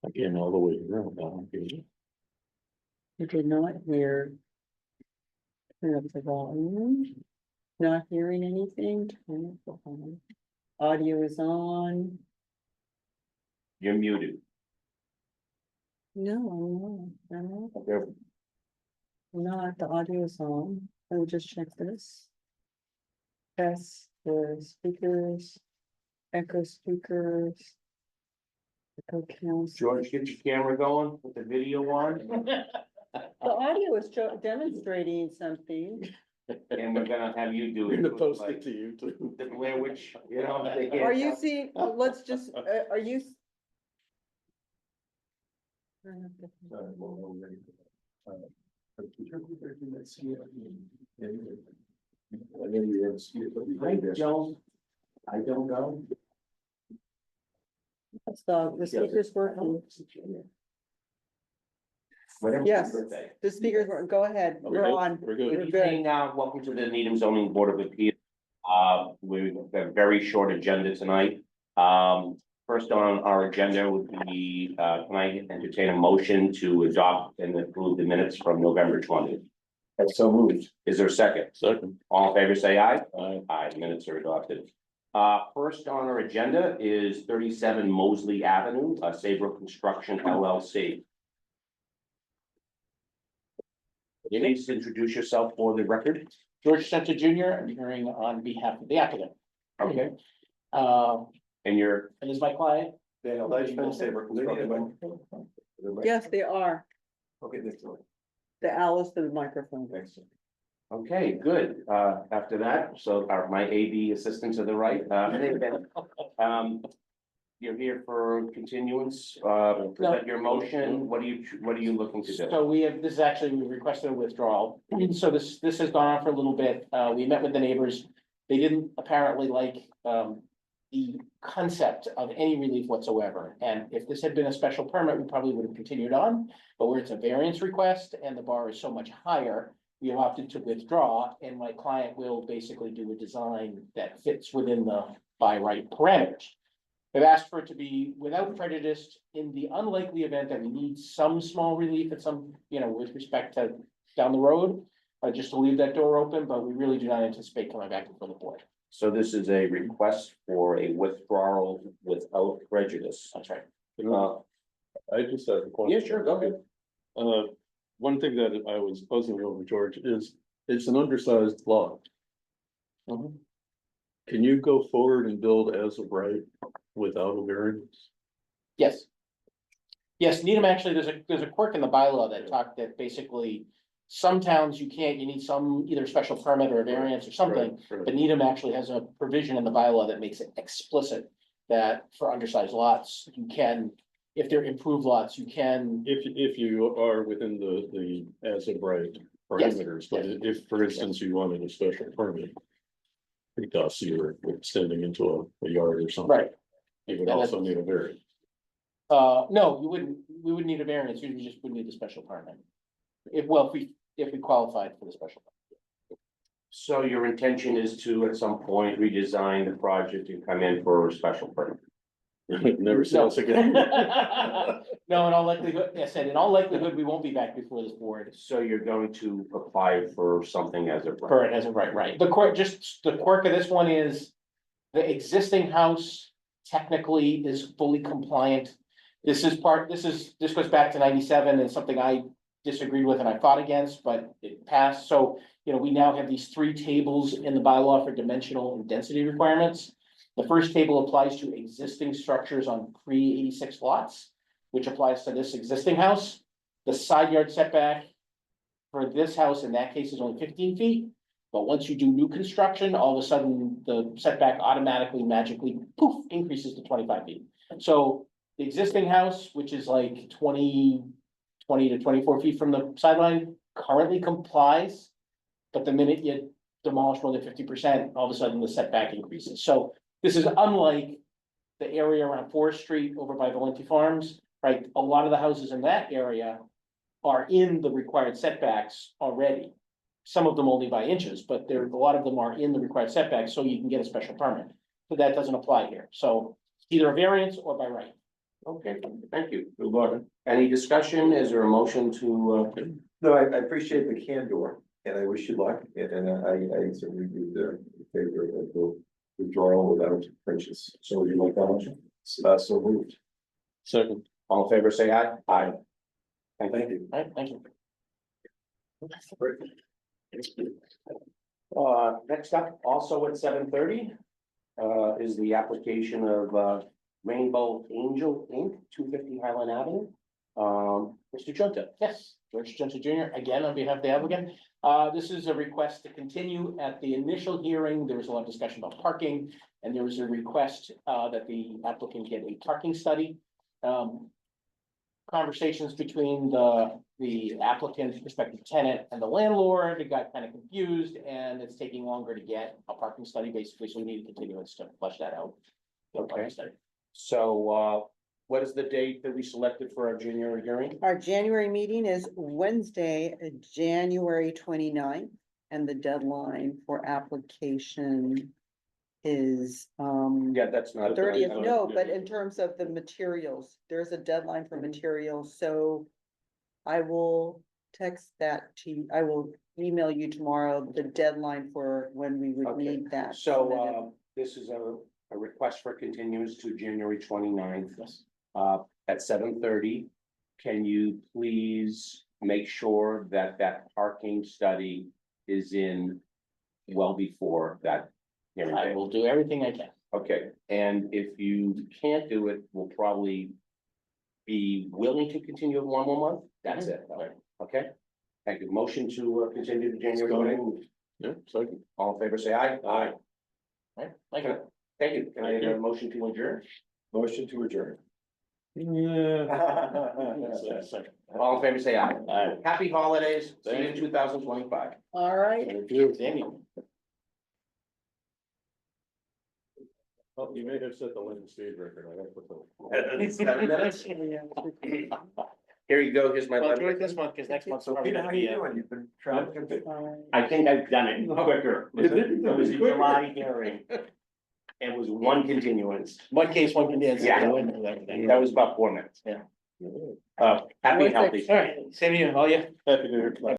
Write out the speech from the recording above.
Again, all the way around. Down here. You did not hear. Turn up the volume. Not hearing anything. Turn up the volume. Audio is on. You're muted. No, I'm There- not. The audio is on. Let me just check this. Test the speakers. Echo speakers. Echo counts. George, get your camera going with the video on, The audio is demonstrating something. and we're gonna have you do We're it. gonna post like it to you too. The Blair Witch, you know. Are you seeing, let's just, are you? I don't know. The speakers working. Whatever. Yes. Birthday. The speakers work. Go ahead. We're on. We're Good good. evening, welcome to the Needham Zoning Board of Appeals. We've got a very short agenda tonight. First on our agenda would be, can I entertain a motion to adopt and approve the minutes from November 20th? That's so moved. Is there a second? Second. All in favor, say aye. Aye. Aye, the minutes are adopted. First on our agenda is 37 Mosley Avenue, Saybrook Construction LLC. Please introduce yourself for the record. George Spencer Jr., I'm hearing on behalf of the applicant. Okay, And and you're, is my client? Yes, they are. okay, The Alice to the microphone. okay, good. After that, so my AD assistant to the right, you're here for continuance, present your motion. What are you looking to do? So this is actually, we requested a withdrawal. So this has gone on for a little bit. We met with the neighbors. They didn't apparently like, the concept of any relief whatsoever. And if this had been a special permit, we probably would have continued on. But where it's a variance request and the bar is so much higher, we have opted to withdraw, and my client will basically do a design that fits within the by right parameters. They've asked for it to be without prejudice in the unlikely event that we need some small relief at some, with respect to down the road. Just to leave that door open, but we really do not anticipate coming back before the board. So this is a request for a withdrawal without prejudice. That's right. I just have a question. Yeah, sure, go ahead. One thing that I was puzzling over, George, is it's an undersized lot. Mhm. Can you go forward and build as of right without a variance? Yes. Yes, Needham actually, there's a quirk in the bylaw that basically, some towns you can't, you need some either special permit or a variance or something. Right. But Needham actually has a provision in the bylaw that makes it explicit that for undersized lots, you can, if they're improved lots, you can. If you are within the as of right parameters, but if, for instance, you wanted a special permit. Because you're extending into a yard or something. Right. You would And also need a variance. No, we wouldn't need a variance, you just would need a special permit. If we qualified for the special. So your intention is to, at some point, redesign the project and come in for a special permit? Never see us again. No, in all likelihood, I said, in all likelihood, we won't be back before this board. So you're going to apply for something as a. Correct, as of right. The quirk of this one is the existing house technically is fully compliant. This goes back to 97 and something I disagreed with and I fought against, but it passed. So, we now have these 3 tables in the bylaw for dimensional and density requirements. The first table applies to existing structures on pre-86 lots, which applies to this existing house. The side yard setback for this house in that case is only 15 feet. But once you do new construction, all of a sudden the setback automatically magically poof increases to 25 feet. So the existing house, which is like 20 to 24 feet from the sideline, currently complies. But the minute you demolish more than 50%, all of a sudden the setback increases. So this is unlike the area around Forest Street over by Valenti Farms, right? A lot of the houses in that area are in the required setbacks already. Some of them only by inches, but a lot of them are in the required setbacks, so you can get a special permit. But that doesn't apply here. So either a variance or by right. Okay, thank you. Good luck. Any discussion? Is there a motion to, No, I appreciate the candor and I wish you luck and I certainly do the favor of the withdrawal without purchase. so would you like that motion? So moved. Second. All in favor, say aye. Aye. Thank you. All right, thank you. Next up, also at 7:30, is the application of, Rainbow Angel Inc., 250 Highland Avenue. Mr. Junta. Yes, George Johnson Jr., again, on behalf of the applicant. This is a request to continue. At the initial hearing, there was a lot of discussion about parking, and there was a request that the applicant get a parking study. Conversations between the applicant, prospective tenant, and the landlord, it got kind of confused, and it's taking longer to get a parking study, basically, so we need to continue to flesh that out. Okay. So, what is the date that we selected for our January hearing? Our January meeting is Wednesday, January 29th, and the deadline for application is, Yeah, that's not. 30th, no, but in terms of the materials, there's a deadline for materials, so I will text that to you, I will email you tomorrow, the deadline for when we would Okay. need that. So, this is a request for continuance to January 29th. Yes. At 7:30. Can you please make sure that that parking study is in well before that hearing I date? will do everything I can. Okay, and if you can't do it, we'll probably be willing to continue it one more month. That's it, okay? Thank you. Motion to continue to January 20th. Yeah, second. All in favor, say aye. Aye. Right, thank you. Thank you. Can I get a motion to adjourn? Motion to adjourn. Yeah. Second. All in favor, say aye. Aye. Happy holidays. See you in Thank you. 2025. All right. Thank you. Thank you. Oh, you may have set the Lincoln speed record. I have to. 7 minutes. Here you go. Here's my. Well, do it this month, because next month's So probably Peter, gonna how be you it. doing? You've been traveling a bit. I think I've done it quicker. Is it? It was a July hearing. It was one continuance. One case, one condensed. Yeah. That was about 4 minutes. Yeah. Happy and healthy. All right, same to you, all you. Happy New Year.